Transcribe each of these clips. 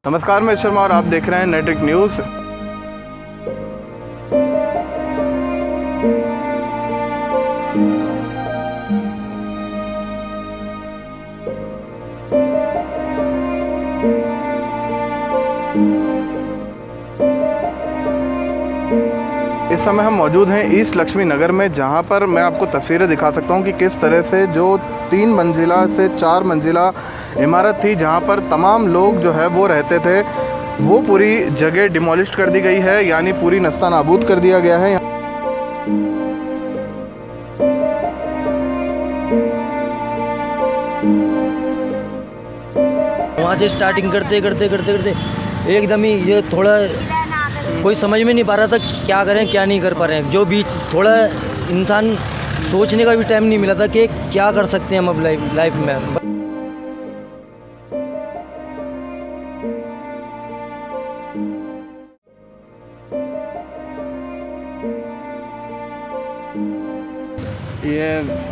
नमस्कार, मैं शर्मा और आप देख रहे हैं नेट्रिक न्यूज़। इस समय हम मौजूद हैं ईस्ट लक्ष्मी नगर में, जहां पर मैं आपको तस्वीरें दिखा सकता हूं कि किस तरह से जो 3 मंजिला से 4 मंजिला इमारत थी, जहां पर तमाम लोग जो है वो रहते थे, वो पूरी जगह डिमोलिश कर दी गई है, यानी पूरी नस्ता नाबूद कर दिया गया है। वहाँ से स्टार्टिंग करते एकदम ही ये थोड़ा कोई समझ में नहीं पा रहा था क्या करें क्या नहीं कर पा रहे हैं। जो बीच थोड़ा इंसान सोचने का भी टाइम नहीं मिला था कि क्या कर सकते हैं हम अब लाइफ में। ये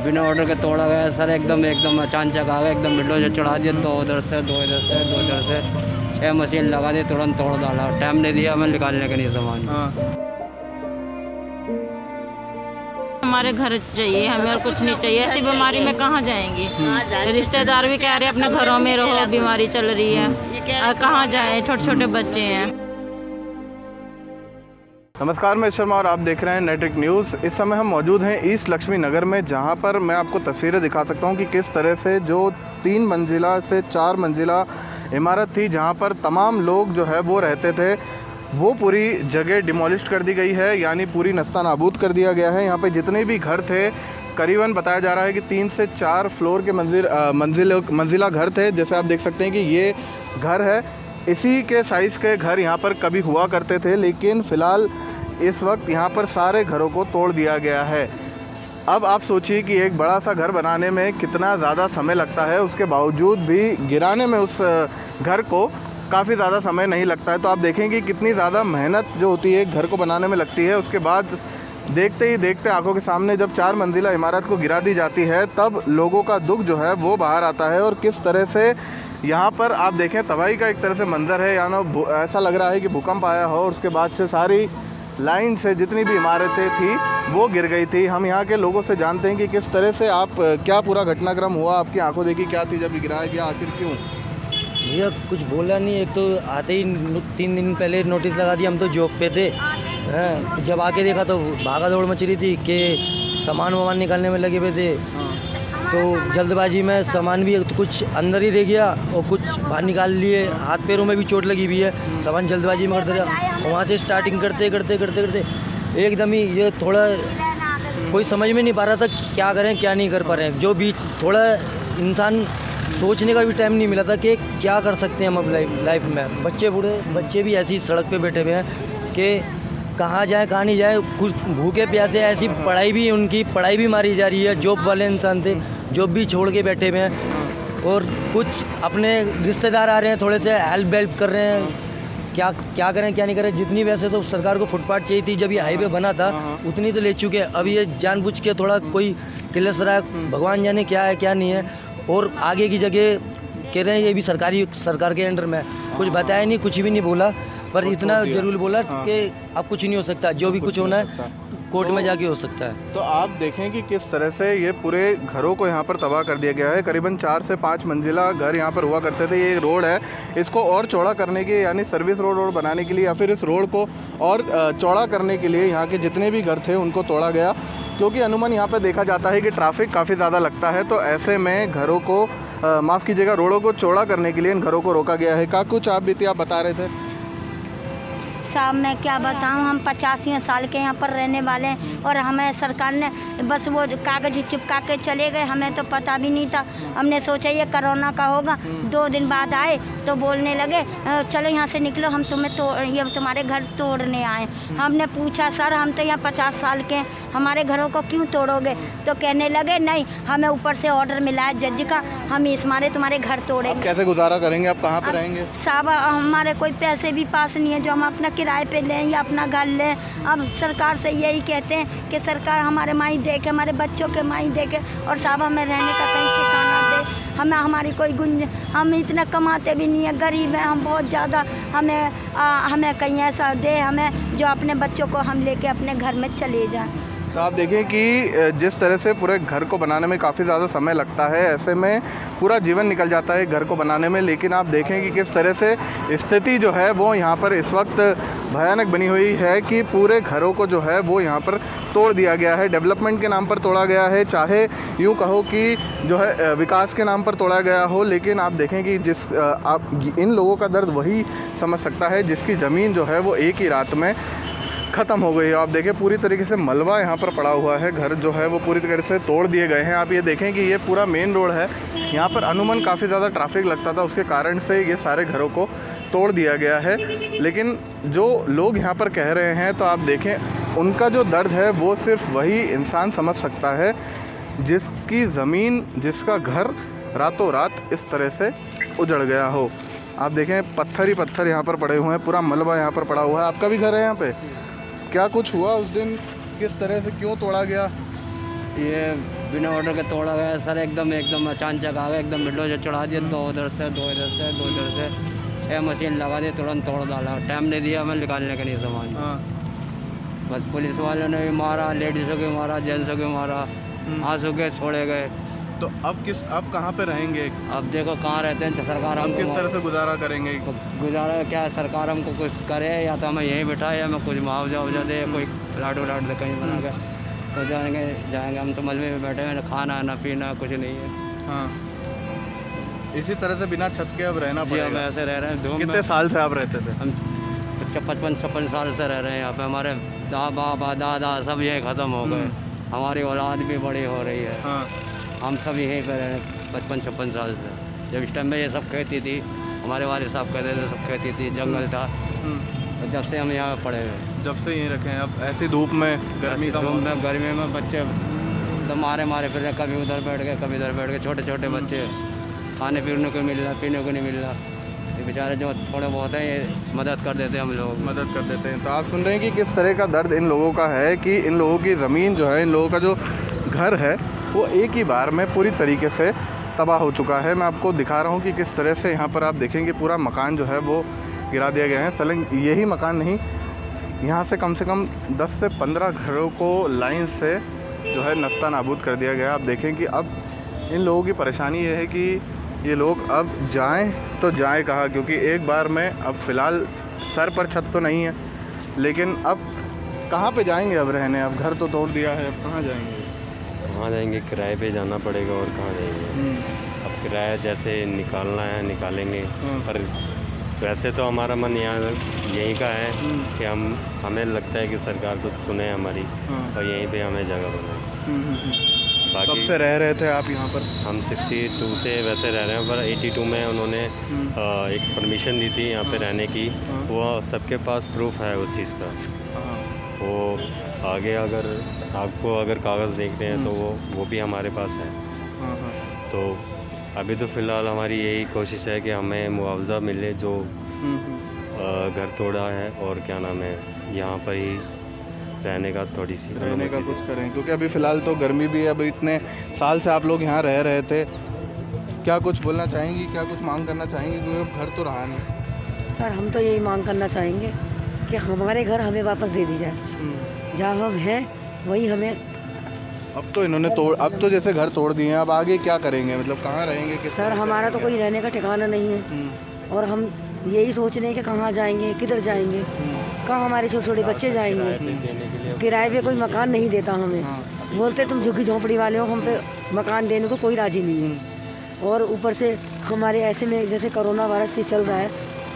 बिना ऑर्डर के तोड़ा गया सर, एकदम अचानक आ गया, एकदम विंडो से चढ़ा दिया, दो इधर से दो इधर से 6 मशीन लगा दी, तुरंत तोड़ डाला। टाइम नहीं दिया हमें निकालने के लिए सामान। हमारे घर चाहिए हमें, और कुछ नहीं चाहिए। ऐसी बीमारी में कहाँ जाएंगे? रिश्तेदार भी कह रहे अपने घरों में रहो, बीमारी चल रही है, कहाँ जाए? छोटे छोटे बच्चे हैं। नमस्कार, मैं शर्मा और आप देख रहे हैं नेट्रिक न्यूज़। इस समय हम मौजूद हैं ईस्ट लक्ष्मी नगर में, जहां पर मैं आपको तस्वीरें दिखा सकता हूं कि किस तरह से जो 3 मंजिला से 4 मंजिला इमारत थी, जहां पर तमाम लोग जो है वो रहते थे, वो पूरी जगह डिमोलिश कर दी गई है, यानी पूरी नस्ता नाबूद कर दिया गया है। यहाँ पे जितने भी घर थे, करीबन बताया जा रहा है कि 3 से 4 फ्लोर के मंजिला घर थे। जैसे आप देख सकते हैं कि ये घर है, इसी के साइज़ के घर यहाँ पर कभी हुआ करते थे, लेकिन फ़िलहाल इस वक्त यहाँ पर सारे घरों को तोड़ दिया गया है। अब आप सोचिए कि एक बड़ा सा घर बनाने में कितना ज़्यादा समय लगता है, उसके बावजूद भी गिराने में उस घर को काफ़ी ज़्यादा समय नहीं लगता है। तो आप देखेंगे कितनी ज़्यादा मेहनत जो होती है एक घर को बनाने में लगती है। उसके बाद देखते ही देखते आंखों के सामने जब 4 मंजिला इमारत को गिरा दी जाती है, तब लोगों का दुख जो है वो बाहर आता है। और किस तरह से यहाँ पर आप देखें, तबाही का एक तरह से मंजर है, यानी ऐसा लग रहा है कि भूकंप आया हो और उसके बाद से सारी लाइन से जितनी भी इमारतें थी वो गिर गई थी। हम यहाँ के लोगों से जानते हैं कि किस तरह से आप क्या पूरा घटनाक्रम हुआ, आपकी आंखों देखी क्या थी जब गिराया गया, आखिर क्यों? भैया कुछ बोला नहीं, एक तो आते ही 3 दिन पहले नोटिस लगा दिया। हम तो जॉब पे थे, जब आके देखा तो भागा दौड़ मच रही थी कि सामान वामान निकालने में लगे हुए थे। तो जल्दबाजी में सामान भी कुछ अंदर ही रह गया और कुछ बाहर निकाल लिए। हाथ पैरों में भी चोट लगी हुई है, सामान जल्दबाजी में करते रहा। वहाँ से स्टार्टिंग करते एकदम ही ये थोड़ा कोई समझ में नहीं पा रहा था क्या करें क्या नहीं कर पा रहे हैं। जो बीच थोड़ा इंसान सोचने का भी टाइम नहीं मिला था कि क्या कर सकते हैं हम अब लाइफ में। बच्चे भी ऐसी सड़क पे बैठे हुए हैं कि कहाँ जाए कहाँ नहीं जाए, कुछ भूखे प्यासे। ऐसी उनकी पढ़ाई भी मारी जा रही है। जॉब वाले इंसान थे, जॉब भी छोड़ के बैठे हुए हैं, और कुछ अपने रिश्तेदार आ रहे हैं, थोड़े से हेल्प कर रहे हैं। क्या करें क्या नहीं करें। जितनी वैसे तो सरकार को फुटपाथ चाहिए थी जब ये हाईवे बना था, उतनी तो ले चुके हैं। अब ये जानबूझ के थोड़ा कोई किलस रहा है, भगवान जाने क्या है क्या नहीं है। और आगे की जगह कह रहे हैं ये भी सरकार के अंडर में, कुछ बताया नहीं, कुछ भी नहीं बोला, पर इतना जरूर बोला कि अब कुछ नहीं हो सकता, जो भी कुछ होना है कोर्ट में जाके हो सकता है। तो आप देखें कि किस तरह से ये पूरे घरों को यहाँ पर तबाह कर दिया गया है। करीबन 4 से 5 मंजिला घर यहाँ पर हुआ करते थे। ये रोड है, इसको और चौड़ा करने के, यानी सर्विस रोड बनाने के लिए, या फिर इस रोड को और चौड़ा करने के लिए यहाँ के जितने भी घर थे उनको तोड़ा गया, क्योंकि अमूमन यहाँ पर देखा जाता है कि ट्रैफिक काफ़ी ज़्यादा लगता है। तो ऐसे में घरों को माफ़ कीजिएगा, रोडों को चौड़ा करने के लिए इन घरों को रोका गया है। का कुछ आप बीती आप बता रहे थे? साहब मैं क्या बताऊं, हम 85 साल के यहाँ पर रहने वाले हैं, और हमें सरकार ने बस वो कागज़ चिपका के चले गए। हमें तो पता भी नहीं था। हमने सोचा ये कोरोना का होगा। 2 दिन बाद आए तो बोलने लगे चलो यहाँ से निकलो, हम ये तुम्हारे घर तोड़ने आए। हमने पूछा सर हम तो यहाँ 50 साल के हैं, हमारे घरों को क्यों तोड़ोगे? तो कहने लगे नहीं, हमें ऊपर से ऑर्डर मिला है जज का, हम इस मारे तुम्हारे घर तोड़ेंगे। कैसे गुजारा करेंगे? आप कहाँ पे रहेंगे? साहब हमारे कोई पैसे भी पास नहीं है जो हम अपना किराए पे लें या अपना घर लें। अब सरकार से यही कहते हैं कि सरकार हमारे माई देखे, हमारे बच्चों के माई देखे, और साहब हमें रहने का कहीं ठिकाना दे। हमें हमारी कोई हम इतना कमाते भी नहीं है, गरीब हैं हम बहुत ज़्यादा। हमें कहीं ऐसा दे हमें जो अपने बच्चों को हम लेके अपने घर में चले जाएं। तो आप देखिए कि जिस तरह से पूरे घर को बनाने में काफ़ी ज़्यादा समय लगता है, ऐसे में पूरा जीवन निकल जाता है घर को बनाने में, लेकिन आप देखें कि किस तरह से स्थिति जो है वो यहाँ पर इस वक्त भयानक बनी हुई है कि पूरे घरों को जो है वो यहाँ पर तोड़ दिया गया है। डेवलपमेंट के नाम पर तोड़ा गया है, चाहे यूँ कहो कि जो है विकास के नाम पर तोड़ा गया हो, लेकिन आप देखें कि आप इन लोगों का दर्द वही समझ सकता है जिसकी ज़मीन जो है वो एक ही रात में ख़त्म हो गई है। आप देखें पूरी तरीके से मलबा यहाँ पर पड़ा हुआ है, घर जो है वो पूरी तरीके से तोड़ दिए गए हैं। आप ये देखें कि ये पूरा मेन रोड है, यहाँ पर अमूमन काफ़ी ज़्यादा ट्रैफिक लगता था, उसके कारण से ये सारे घरों को तोड़ दिया गया है। लेकिन जो लोग यहाँ पर कह रहे हैं, तो आप देखें उनका जो दर्द है वो सिर्फ वही इंसान समझ सकता है जिसकी ज़मीन, जिसका घर रातों रात इस तरह से उजड़ गया हो। आप देखें पत्थर ही पत्थर यहाँ पर पड़े हुए हैं, पूरा मलबा यहाँ पर पड़ा हुआ है। आपका भी घर है यहाँ पे? क्या कुछ हुआ उस दिन, किस तरह से क्यों तोड़ा गया? ये बिना ऑर्डर के तोड़ा गया सर, एकदम अचानक आ गया, एकदम विंडो से चढ़ा दिया, दो इधर से 6 मशीन लगा दी, तुरंत तोड़ डाला। टाइम नहीं दिया हमें निकालने का नहीं सामान। हाँ। बस पुलिस वालों ने भी मारा, लेडीज़ों को मारा, जेंट्सों को मारा, आंसू के छोड़े गए। तो अब कहाँ पे रहेंगे? अब देखो कहाँ रहते हैं, सरकार हम किस तरह से गुजारा करेंगे? गुजारा क्या है, सरकार हमको कुछ करे, या तो हमें यहीं बिठाए, या हमें कुछ मुआवजा दे, कोई लाड दे कहीं बना के, तो जाएंगे। हम तो मलबे में बैठे हैं, खाना ना पीना कुछ नहीं है। हाँ, इसी तरह से बिना छत के अब रहना पड़ेगा। हम ऐसे रह रहे हैं धूप में। कितने साल से आप रहते थे? हम 55-56 साल से रह रहे हैं यहाँ पे। हमारे दादा सब यही ख़त्म हो गए, हमारी औलाद भी बड़ी हो रही है। हाँ। हम सब यहीं पर रहे 55-56 साल से। जब इस टाइम में ये सब खेती थी, हमारे वाले साहब कहते थे सब खेती थी, जंगल था, तो जब से हम यहाँ पड़े हुए, जब से यहीं रखे हैं। अब ऐसी धूप में, गर्मी में बच्चे तो मारे फिर रहे, कभी उधर बैठ गए, कभी इधर बैठ गए। छोटे छोटे बच्चे, खाने पीने को मिल रहा, पीने को नहीं मिल रहा। ये बेचारे जो थोड़े बहुत हैं, ये मदद कर देते हैं, हम लोग मदद कर देते हैं। तो आप सुन रहे हैं कि किस तरह का दर्द इन लोगों का है कि इन लोगों की ज़मीन जो है, इन लोगों का जो घर है वो एक ही बार में पूरी तरीके से तबाह हो चुका है। मैं आपको दिखा रहा हूँ कि किस तरह से यहाँ पर आप देखेंगे पूरा मकान जो है वो गिरा दिया गया है। सलंग यही मकान नहीं, यहाँ से कम 10 से 15 घरों को लाइन से जो है नस्ता नाबूद कर दिया गया। आप देखें कि अब इन लोगों की परेशानी ये है कि ये लोग अब जाएं तो जाएं कहाँ, क्योंकि एक बार में अब फ़िलहाल सर पर छत तो नहीं है, लेकिन अब कहाँ पे जाएंगे अब रहने? अब घर तो तोड़ दिया है, अब कहाँ जाएंगे? कहाँ जाएंगे? किराए पे जाना पड़ेगा, और कहाँ जाएंगे? अब किराया जैसे निकालना है निकालेंगे, पर वैसे तो हमारा मन यहाँ यहीं का है कि हमें लगता है कि सरकार तो सुने हमारी और यहीं पे हमें जगह बनाए। कब से रह रहे थे आप यहाँ पर? हम 62 से वैसे रह रहे हैं, पर 82 में उन्होंने एक परमिशन दी थी यहाँ पे रहने की। वो सबके पास प्रूफ है उस चीज़ का। वो आगे अगर आपको कागज़ देखते हैं तो वो भी हमारे पास है। तो अभी तो फ़िलहाल हमारी यही कोशिश है कि हमें मुआवजा मिले जो घर तोड़ा है, और क्या नाम है, यहाँ पर ही रहने का थोड़ी सी रहने का कुछ करें, क्योंकि अभी फ़िलहाल तो गर्मी भी है। अभी इतने साल से आप लोग यहाँ रह रहे थे, क्या कुछ बोलना चाहेंगी, क्या कुछ मांग करना चाहेंगी? क्योंकि घर तो रहा नहीं। सर हम तो यही मांग करना चाहेंगे कि हमारे घर हमें वापस दे दी जाए, जहाँ हम हैं वही हमें। अब तो इन्होंने अब तो जैसे घर तोड़ दिए हैं, अब आगे क्या करेंगे? मतलब कहाँ रहेंगे? किस सर हमारा तो कोई रहने का ठिकाना नहीं है, और हम यही सोच रहे हैं कि कहाँ जाएंगे, किधर जाएंगे, कहाँ हमारे छोटे छोटे बच्चे जाएंगे। किराए पे कोई मकान नहीं देता हमें, बोलते तुम झुग्गी झोंपड़ी वाले हो, हम पे मकान देने को कोई राजी नहीं है। और ऊपर से हमारे ऐसे में जैसे कोरोना वायरस से चल रहा है,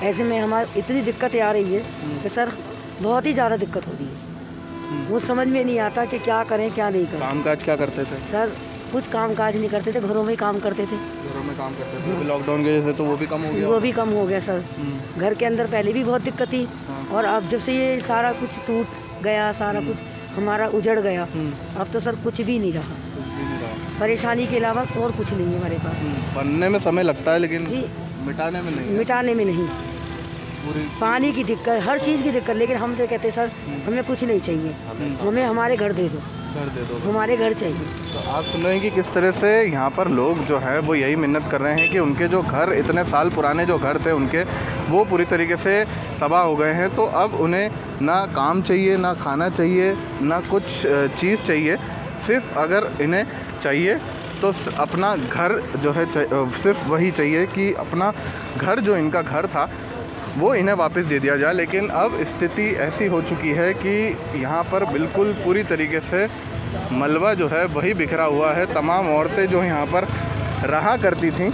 ऐसे में हमारी इतनी दिक्कतें आ रही है कि सर बहुत ही ज़्यादा दिक्कत हो रही है। वो समझ में नहीं आता कि क्या करें क्या नहीं करें। कामकाज क्या करते थे? सर कुछ काम काज नहीं करते थे, घरों में ही काम करते थे। घरों में काम करते थे। लॉकडाउन की वजह से तो वो भी कम हो गया। वो भी कम हो गया सर। घर के अंदर पहले भी बहुत दिक्कत थी, और अब जब से ये सारा कुछ टूट गया, सारा कुछ हमारा उजड़ गया, अब तो सर कुछ भी नहीं रहा। परेशानी के अलावा और कुछ नहीं है हमारे पास। बनने में समय लगता है, लेकिन जी मिटाने में नहीं। मिटाने में नहीं। पानी की दिक्कत, हर चीज़ की दिक्कत, लेकिन हम तो कहते सर हमें कुछ नहीं चाहिए, हमें हमारे घर दे दो। घर दे दो। हमारे घर चाहिए। तो आप सुन रहे हैं कि किस तरह से यहाँ पर लोग जो है वो यही मिन्नत कर रहे हैं कि उनके जो घर, इतने साल पुराने जो घर थे उनके, वो पूरी तरीके से तबाह हो गए हैं। तो अब उन्हें ना काम चाहिए, ना खाना चाहिए, ना कुछ चीज़ चाहिए। सिर्फ अगर इन्हें चाहिए तो अपना घर जो है, सिर्फ वही चाहिए कि अपना घर, जो इनका घर था, वो इन्हें वापस दे दिया जाए। लेकिन अब स्थिति ऐसी हो चुकी है कि यहाँ पर बिल्कुल पूरी तरीके से मलबा जो है वही बिखरा हुआ है। तमाम औरतें जो यहाँ पर रहा करती थीं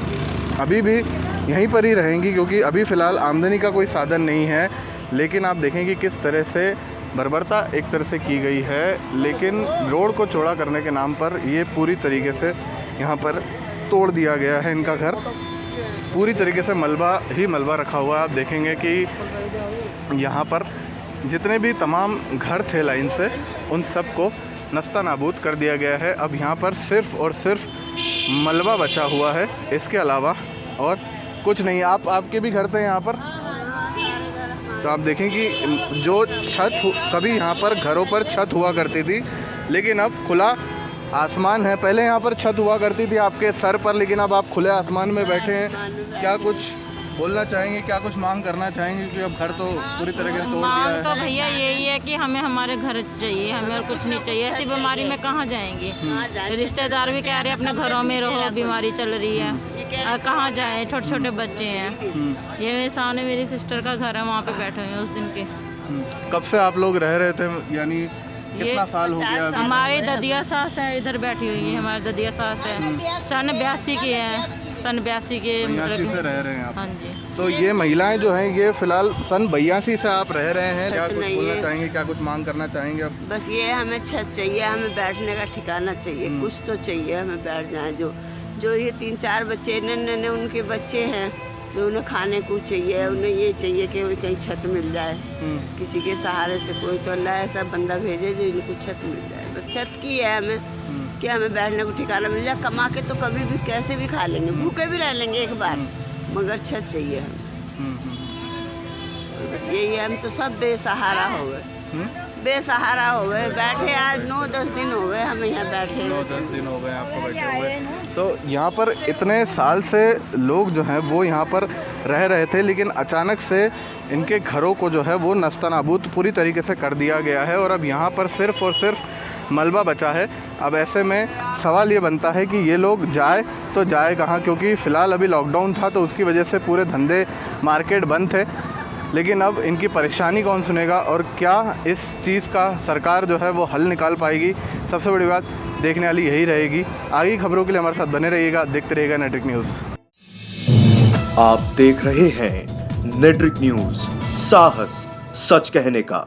अभी भी यहीं पर ही रहेंगी, क्योंकि अभी फ़िलहाल आमदनी का कोई साधन नहीं है। लेकिन आप देखें कि किस तरह से बर्बरता एक तरह से की गई है, लेकिन रोड को चौड़ा करने के नाम पर ये पूरी तरीके से यहाँ पर तोड़ दिया गया है इनका घर। पूरी तरीके से मलबा ही मलबा रखा हुआ है। आप देखेंगे कि यहाँ पर जितने भी तमाम घर थे लाइन से, उन सब को नस्ता नाबूद कर दिया गया है। अब यहाँ पर सिर्फ़ और सिर्फ मलबा बचा हुआ है, इसके अलावा और कुछ नहीं। आपके भी घर थे यहाँ पर, तो आप देखें कि जो छत कभी यहाँ पर घरों पर छत हुआ करती थी, लेकिन अब खुला आसमान है। पहले यहाँ पर छत हुआ करती थी आपके सर पर, लेकिन अब आप खुले आसमान में बैठे हैं। क्या कुछ बोलना चाहेंगे, क्या कुछ मांग करना चाहेंगे, क्योंकि अब घर तो पूरी तरह से तोड़ दिया मांग है? तो भैया यही है कि हमें हमारे घर चाहिए, हमें और कुछ नहीं चाहिए। ऐसी बीमारी में कहाँ जाएंगे? रिश्तेदार भी कह रहे अपने घरों में रहो, बीमारी चल रही है, कहाँ जाएं? छोटे छोटे बच्चे हैं। ये सामने मेरी सिस्टर का घर है, वहाँ पे बैठे हुए हैं उस दिन के। कब से आप लोग रह रहे थे, यानी कितना साल हो गया? हमारी ददिया सास है इधर बैठी हुई है, हमारी ददिया सास है, सन 82 की है, सन 82 के मतलब से रह रहे हैं आप? हाँ जी। तो ये महिलाएं जो हैं, ये फिलहाल सन 82 से आप रह रहे हैं। क्या कुछ बोलना चाहेंगे, क्या कुछ मांग करना चाहेंगे अब? बस ये हमें छत चाहिए, हमें बैठने का ठिकाना चाहिए, कुछ तो चाहिए, हमें बैठ जाए। जो ये 3-4 बच्चे नन्हे उनके बच्चे हैं, जो उन्हें खाने को चाहिए, उन्हें ये चाहिए कि कहीं छत मिल जाए, किसी के सहारे से। कोई तो अल्लाह ऐसा बंदा भेजे जो इनको छत मिल जाए। बस छत की है हमें, कि हमें बैठने को ठिकाना मिल जाए। कमा के तो कभी भी कैसे भी खा लेंगे, भूखे भी रह लेंगे एक बार, मगर छत चाहिए हमें। बस यही है। हम तो सब बेसहारा हो गए, बेसहारा हो गए, बैठे आज 9-10 दिन हो गए हमें यहाँ बैठे। 9-10 दिन हो गए आपको बैठे हुए। तो यहाँ पर इतने साल से लोग जो हैं वो यहाँ पर रह रहे थे, लेकिन अचानक से इनके घरों को जो है वो नस्ता नाबूद पूरी तरीके से कर दिया गया है। और अब यहाँ पर सिर्फ़ और सिर्फ मलबा बचा है। अब ऐसे में सवाल ये बनता है कि ये लोग जाए तो जाए कहाँ, क्योंकि फ़िलहाल अभी लॉकडाउन था तो उसकी वजह से पूरे धंधे मार्केट बंद थे। लेकिन अब इनकी परेशानी कौन सुनेगा, और क्या इस चीज़ का सरकार जो है वो हल निकाल पाएगी? सबसे बड़ी बात देखने वाली यही रहेगी। आगे की खबरों के लिए हमारे साथ बने रहिएगा, देखते रहिएगा नेट्रिक न्यूज़। आप देख रहे हैं नेट्रिक न्यूज़, साहस सच कहने का।